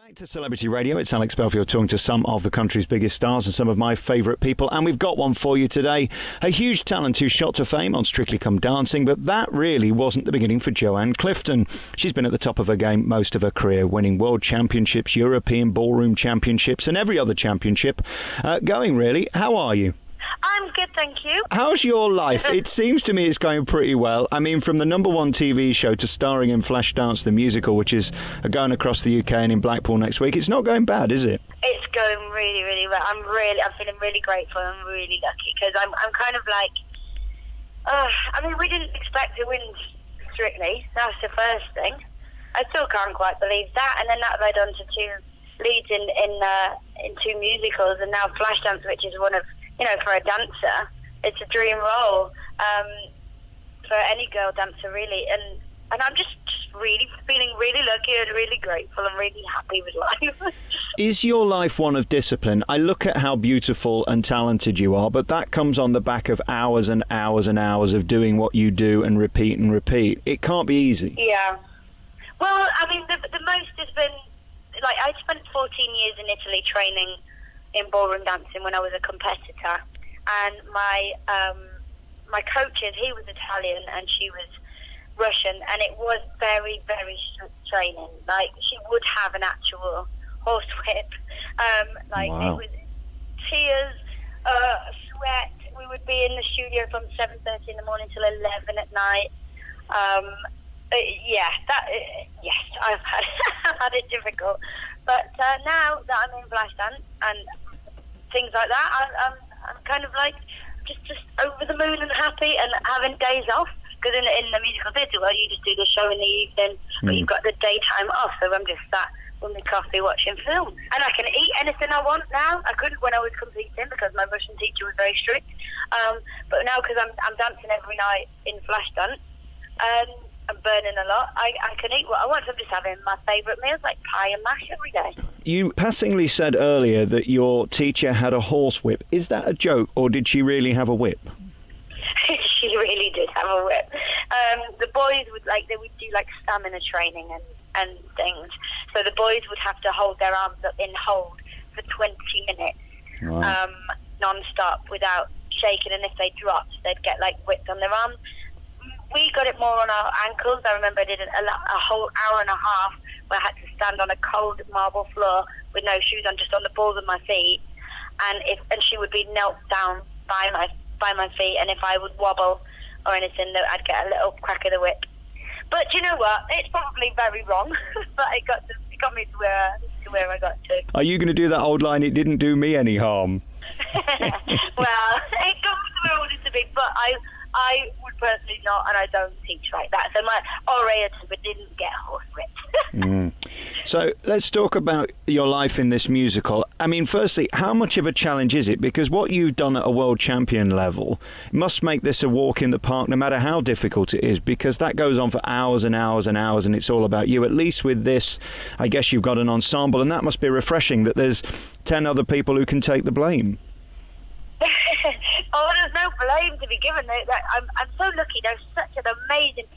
Back to Celebrity Radio. It's Alex Belfield talking to some of the country's biggest stars and some of my favourite people. And we've got one for you today. A huge talent who shot to fame on Strictly Come Dancing, but that really wasn't the beginning for Joanne Clifton. She's been at the top of her game most of her career, winning world championships, European ballroom championships and every other championship going, really. How are you? I'm good, thank you. How's your life? It seems to me it's going pretty well. I mean, from the #1 TV show to starring in Flashdance the musical, which is going across the UK and in Blackpool next week, it's not going bad, is it? It's going really, really well. I'm feeling really grateful. I'm really lucky because I'm kind of like, I mean, we didn't expect to win Strictly. That's the first thing. I still can't quite believe that. And then that led on to 2 leads in 2 musicals, and now Flashdance, which is one of, for a dancer, it's a dream role for any girl dancer, really. And I'm just really feeling really lucky and really grateful and really happy with life. Is your life one of discipline? I look at how beautiful and talented you are, but that comes on the back of hours and hours and hours of doing what you do and repeat and repeat. It can't be easy. Yeah. Well, I mean, the most has been, like, I spent 14 years in Italy training in ballroom dancing when I was a competitor, and my coaches, he was Italian and she was Russian, and it was very, very strict training. Like, she would have an actual horsewhip. Wow. It was tears, sweat. We would be in the studio from 7:30 in the morning till 11 at night. Yes, I've had it difficult. But now that I'm in Flashdance and things like that, I'm kind of like just over the moon and happy and having days off. Because in the musical theatre, well, you just do the show in the evening, but you've got the daytime off. So I'm just sat with my coffee watching film, and I can eat anything I want now. I couldn't when I was competing because my Russian teacher was very strict. But now, because I'm dancing every night in Flashdance, I'm burning a lot. I can eat what I want. I'm just having my favourite meals like pie and mash every day. You passingly said earlier that your teacher had a horsewhip. Is that a joke, or did she really have a whip? She really did have a whip. The boys would do stamina training and things. So the boys would have to hold their arms up in hold for 20 minutes, Wow. non-stop without shaking. And if they dropped, they'd get whipped on their arms. We got it more on our ankles. I remember I did a whole hour and a half where I had to stand on a cold marble floor with no shoes on, just on the balls of my feet. And she would be knelt down by my feet, and if I would wobble or anything, I'd get a little crack of the whip. But you know what? It's probably very wrong, but it got me to where I got to. Are you going to do that old line, "It didn't do me any harm"? Well, it got me to where I wanted to be, but I would personally not, and I don't teach like that. So my orator didn't get horsewhipped. So let's talk about your life in this musical. I mean, firstly, how much of a challenge is it? Because what you've done at a world champion level must make this a walk in the park, no matter how difficult it is, because that goes on for hours and hours and hours, and it's all about you. At least with this, I guess you've got an ensemble, and that must be refreshing that there's 10 other people who can take the blame. Oh, there's no blame to be given. I'm so lucky. There's such an amazing,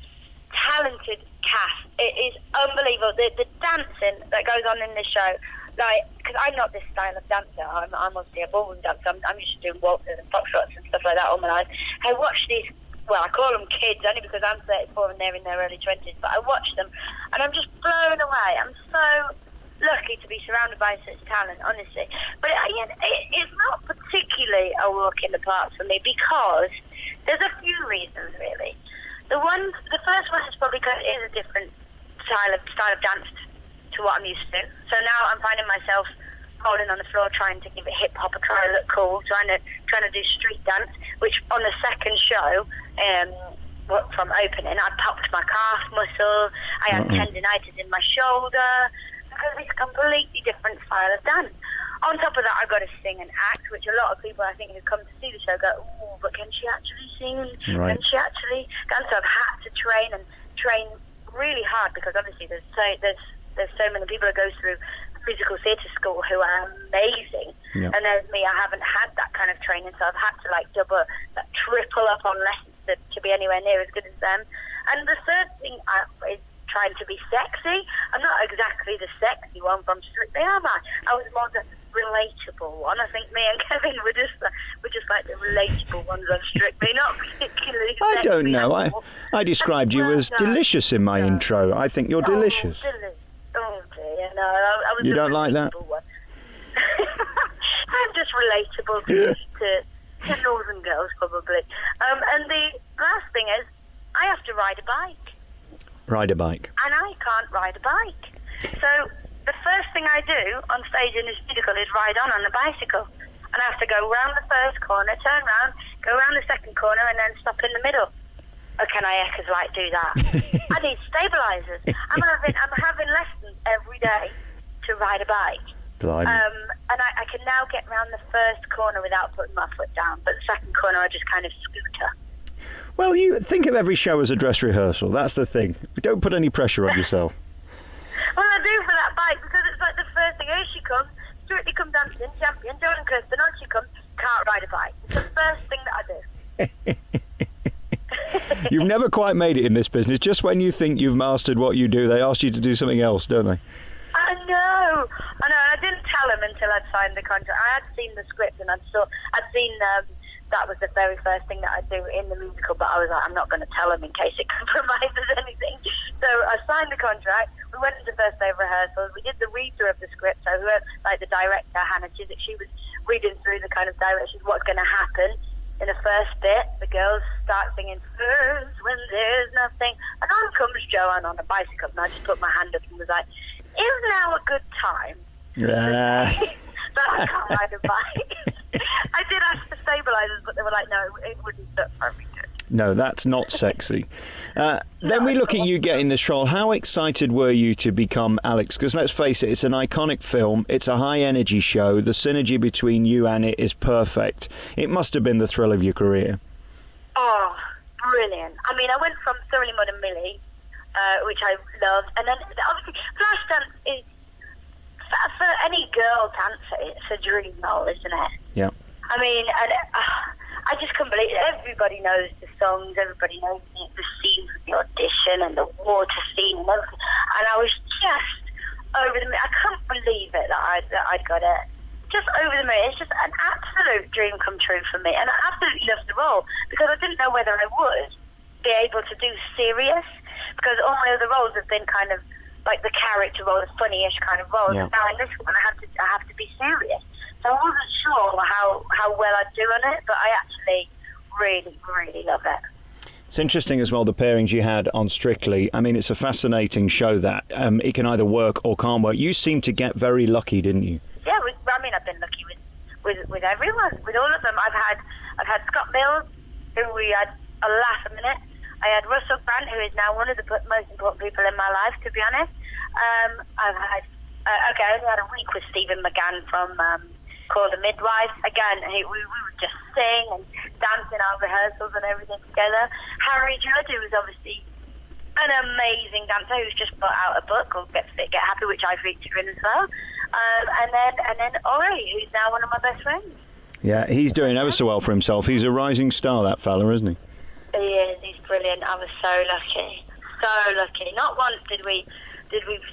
talented cast. It is unbelievable. The dancing that goes on in this show, because I'm not this style of dancer. I'm obviously a ballroom dancer. I'm used to doing waltzes and foxtrots and stuff like that all my life. I watch these, well, I call them kids only because I'm 34 and they're in their early 20s, but I watch them and I'm just blown away. I'm so lucky to be surrounded by such talent, honestly. But it's not particularly a walk in the park for me because there's a few reasons, really. The first one is probably because it is a different style of dance to what I'm used to. So now I'm finding myself rolling on the floor trying to give it hip hop or trying to look cool, trying to do street dance, which on the second show, from opening, I popped my calf muscle, I had tendinitis in my shoulder, because it's a completely different style of dance. On top of that, I've got to sing and act, which a lot of people, I think, who come to see the show go, "Oh, but can she actually sing? Right. Can she actually dance?" So I've had to train really hard because obviously there's so many people who go through musical theatre school who are amazing, and there's me. I haven't had that kind of training, so I've had to triple up on lessons to be anywhere near as good as them. And the third thing is trying to be sexy. I'm not exactly the sexy one. one from Strictly, am I? I was more the relatable one. I think me and Kevin were just like the relatable ones on Strictly, not particularly. I don't sexy know. at all. I described you as delicious in my intro. I think you're delicious. Oh dear, no, I was You the don't like that? relatable one. I'm just relatable to northern girls, probably. And the last thing is, I have to ride a bike. Ride a bike. And I can't ride a bike. So the first thing I do on stage in this musical is ride on a bicycle. And I have to go round the first corner, turn round, go round the second corner, and then stop in the middle. Or can I Eckers Light do that? I need stabilisers. I'm having lessons every day to ride a bike. Blimey. And I can now get round the first corner without putting my foot down. But the second corner, I just kind of scooter. Well, you think of every show as a dress rehearsal. That's the thing. Don't put any pressure on yourself. Well, I do for that bike, because it's like the first thing. Here she comes, Strictly Come Dancing, champion, Jordan Kirsten, on she comes, can't ride a bike. It's the first thing that I do. You've never quite made it in this business. Just when you think you've mastered what you do, they ask you to do something else, don't they? I know. I didn't tell him until I'd signed the contract. I had seen the script, and I'd seen that was the very first thing that I'd do in the musical, but I was like, I'm not going to tell him in case it compromises anything. So I signed the contract. We went to the first day of rehearsals. We did the read-through of the script. So like the director, Hannah Chiswick, she was reading through the kind of directions, what's going to happen. In the first bit, the girls start singing, "First when there's nothing," and on comes Joanne on a bicycle, and I just put my hand up and was like, "Is now a good time?" But I can't ride a bike. I did ask for stabilisers, but they were like, "No, it wouldn't look very good." No, that's not sexy. Then we look at you getting this role. How excited were you to become Alex? Because let's face it, it's an iconic film. It's a high-energy show. The synergy between you and it is perfect. It must have been the thrill of your career. Oh, brilliant. I mean, I went from Thoroughly Mud and Millie, which I loved, and then obviously Flashdance is, for any girl dancer, it's a dream role, isn't it? Yeah. I mean, I just couldn't believe it. Everybody knows the songs, everybody knows the scenes of the audition and the water scene and everything. And I was just over the moon. I couldn't believe it that I'd got it. Just over the moon. It's just an absolute dream come true for me. And I absolutely loved the role, because I didn't know whether I would be able to do serious, because all my other roles have been kind of like the character role, the funny-ish kind of role. Yeah. Now in this one, I have to be serious. So I wasn't sure how well I'd do on it, but I actually really, really love it. It's interesting as well, the pairings you had on Strictly. I mean, it's a fascinating show that it can either work or can't work. You seemed to get very lucky, didn't you? Yeah, I mean, I've been lucky with everyone, with all of them. I've had Scott Mills, who we had a laugh a minute. I had Russell Grant, who is now one of the most important people in my life, to be honest. I've had I only had a week with Stephen McGann from Call the Midwife. Again, we would just sing and dance in our rehearsals and everything together. Harry Judd, who was obviously an amazing dancer, who's just put out a book called Get Fit, Get Happy, which I feature in as well. And then Ori, who's now one of my best friends. Yeah, he's doing ever so well for himself. He's a rising star, that fella, isn't he? He is. He's brilliant. I was so lucky. So lucky. Not once did we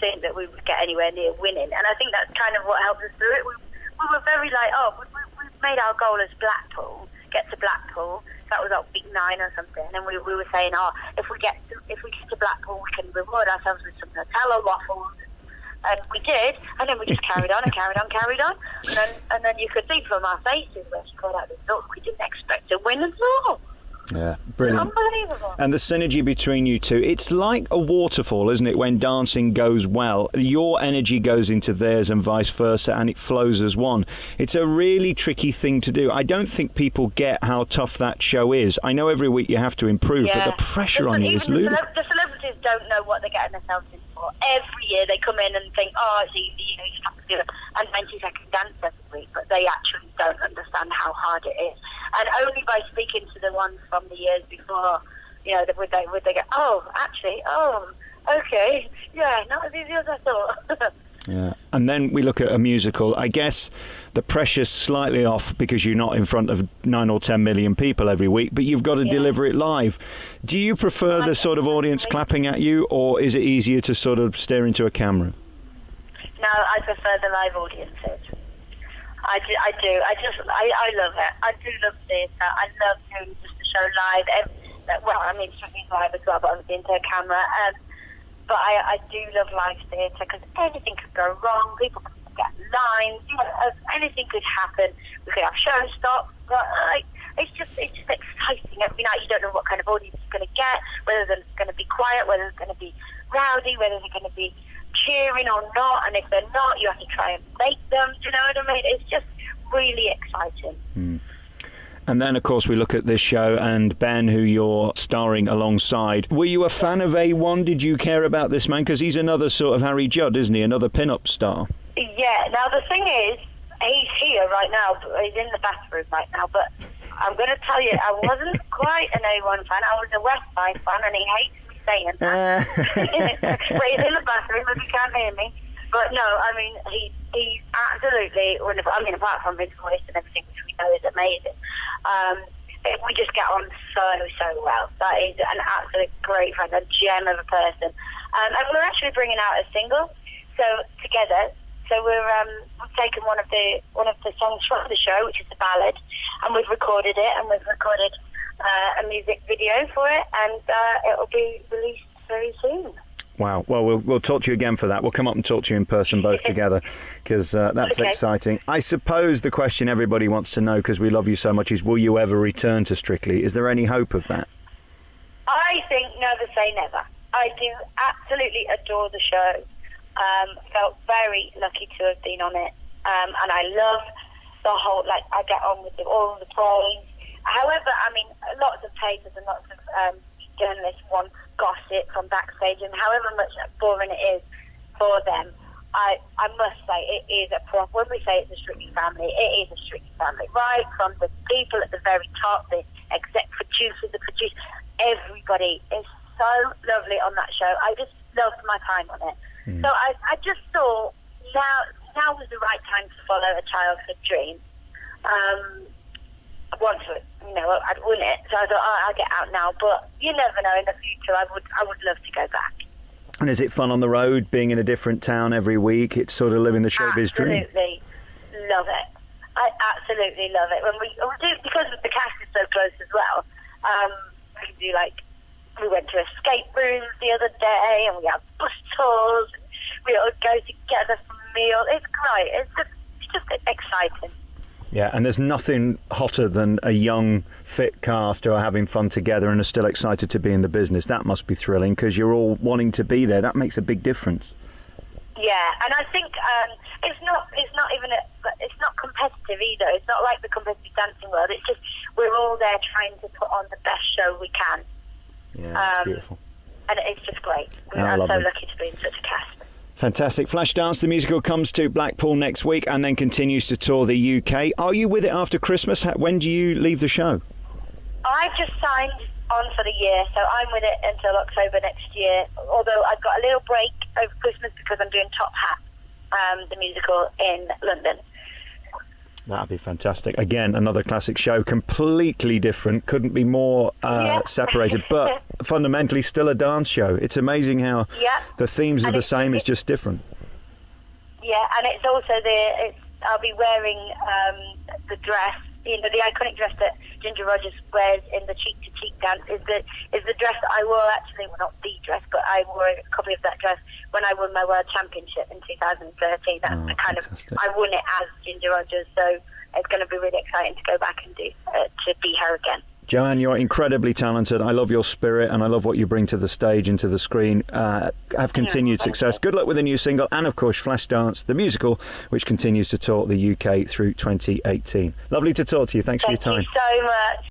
think that we would get anywhere near winning. And I think that's kind of what helped us through it. We were very like, we've made our goal as Blackpool, get to Blackpool. That was like week 9 or something. And we were saying, if we get to Blackpool, we can reward ourselves with some Nutella waffles. And we did, and then we just carried on and carried on. And then you could see from our faces when she called out the results, we didn't expect to win at all. Yeah, brilliant. Unbelievable. And the synergy between you two, it's like a waterfall, isn't it? When dancing goes well, your energy goes into theirs and vice versa, and it flows as one. It's a really tricky thing to do. I don't think people get how tough that show is. I know every week you have to improve, but the pressure on you is ludicrous. The celebrities don't know what they're getting themselves in for. Every year they come in and think, it's easy, you just have to do a 90-second dance every week, but they actually don't understand how hard it is. And only by speaking to the ones from the years before, would they go, okay, yeah, not as easy as I thought. Yeah. And then we look at a musical. I guess the pressure's slightly off because you're not in front of 9 or 10 million people every week, but you've got to deliver it live. Do you prefer the sort of audience clapping at you, or is it easier to sort of stare into a camera? No, I prefer the live audiences. I do. I love it. I do love theatre. I love doing just the show live. Well, I mean, Strictly live as well, but obviously into a camera. But I do love live theatre because anything could go wrong. People could get lines. Anything could happen. We could have show stops. But it's just exciting. Every night you don't know what kind of audience you're going to get, whether they're going to be quiet, whether it's going to be rowdy, whether they're going to be cheering or not. And if they're not, you have to try and make them. Do you know what I mean? It's just really exciting. Mm. And then, of course, we look at this show and Ben, who you're starring alongside. Were you a fan of A1? Did you care about this man? Because he's another sort of Harry Judd, isn't he? Another pin-up star. Yeah. Now, the thing is, he's here right now. He's in the bathroom right now. But I'm going to tell you, I wasn't quite an A1 fan. I was a West Side fan, and he hates me saying that. But he's in the bathroom, if you can't hear me. But no, I mean, he's absolutely wonderful. I mean, apart from his voice and everything, which we know is amazing. We just get on so well. That is an absolute great friend, a gem of a person. And we're actually bringing out a single, so together. So we've taken one of the songs from the show, which is the ballad, and we've recorded it, and we've recorded a music video for it, and it'll be released very soon. Wow. Well, we'll talk to you again for that. We'll come up and talk to you in person both together, because that's okay. exciting. I suppose the question everybody wants to know, because we love you so much, is will you ever return to Strictly? Is there any hope of that? I think never say never. I do absolutely adore the show. Felt very lucky to have been on it. And I love the whole, I get on with all the praise. However, I mean, lots of papers and lots of journalists want gossip from backstage, and however much boring it is for them, I must say it is a prop. When we say it's a Strictly family, it is a Strictly family, right from the people at the very top, the exec producers, the producers, everybody is so lovely on that show. I just loved my time on it. So I just thought now was the right time to follow a childhood dream. I want to, I'd win it. So I thought, I'll get out now. But you never know. In the future, I would love to go back. And is it fun on the road, being in a different town every week? It's sort of living the showbiz dream. Absolutely love it. I absolutely love it. When we do, because the cast is so close as well. We can do we went to escape rooms the other day, and we have bus tours. We all go together for meals. It's great. It's just exciting. Yeah, and there's nothing hotter than a young, fit cast who are having fun together and are still excited to be in the business. That must be thrilling, because you're all wanting to be there. That makes a big difference. Yeah, and I think it's not competitive either. It's not like the competitive dancing world. It's just we're all there trying to put on the best show we can. Yeah, that's beautiful. And it's just great. I'm so lucky to be in such a cast. Fantastic. Flashdance, the musical, comes to Blackpool next week and then continues to tour the UK. Are you with it after Christmas? When do you leave the show? I've just signed on for the year, so I'm with it until October next year. Although I've got a little break over Christmas because I'm doing Top Hat, the musical in London. That'd be fantastic. Again, another classic show, completely different, couldn't be more separated, but fundamentally still a dance show. It's amazing how the themes are the same, it's just different. Yeah, and it's also I'll be wearing the dress, the iconic dress that Ginger Rogers wears in the Cheek to Cheek dance is the dress that I wore, actually, well, not the dress, but I wore a copy of that dress when I won my World Championship in 2013. That's the kind fantastic. of, I won it as Ginger Rogers, so it's going to be really exciting to go back and do to be her again. Joanne, you're incredibly talented. I love your spirit and I love what you bring to the stage and to the screen. Have continued success. Good luck with the new single and, of course, Flashdance, the musical, which continues to tour the UK through 2018. Lovely to talk to you. Thanks for your time. Thank you so much.